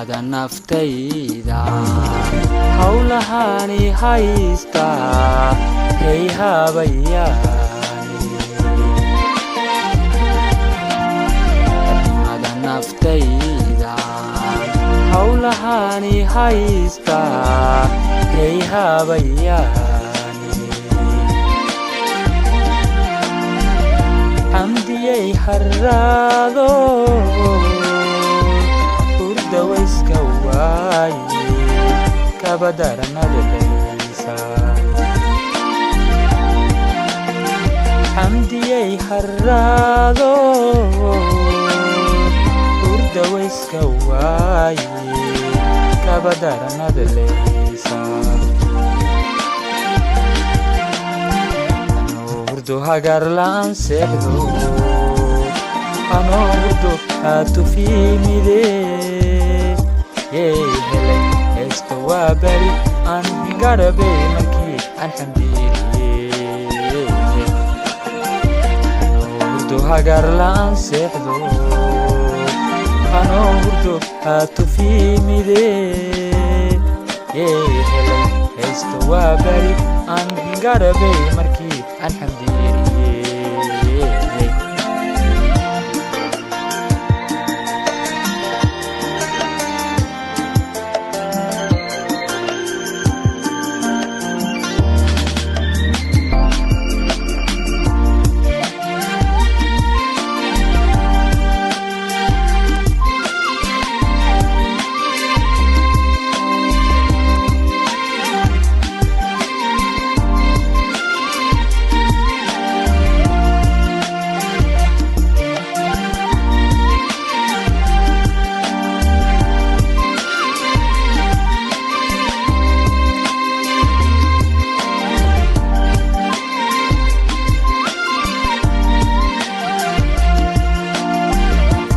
hada naftayda hawlahani haysta hey habayani hada naftayda hawlahani haysta hey habayani amdiyay harrado urdawiska waaye kabadaranada laysa amdiyay harrado urdawiska waaye kabadaranada laysa urdu hagar laan seexdo anoo urdu hatufimide helay heesta waa bari aan garabe markii aan xamdiiriye urdu hagar laan seexdo anoo urdu hatufimide helay heesta waa bari aan garabe markii aan xamdiiriye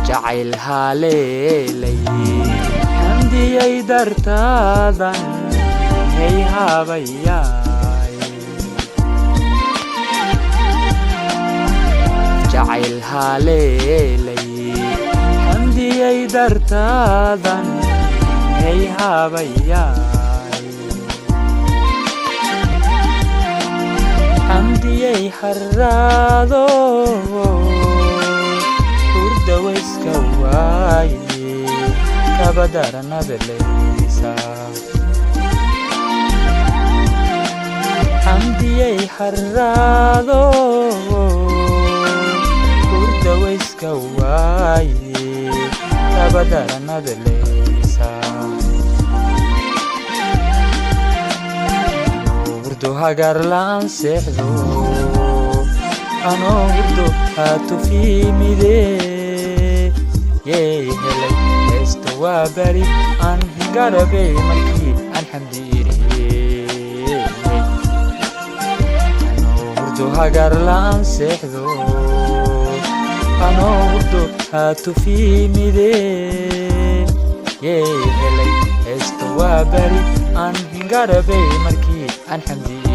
jacayl haleelay xamdiyay dartaadan hey habayaay jacayl haleelay xamdiyay dartaadan hey habayaay xamdiyay harrado urdawiska waaye kabadaranada laysa xamdiyay harrado urdawiska waaye kabadaranada laysa urdu hagar laan seexdo anoo urdu hatufimide helay heesta waa bari aan garabe markii aan xamdiiriye urdu hagar laan seexdo anoo urdu hatufimide helay heesta waa bari aan garabe markii aan xamdiiriye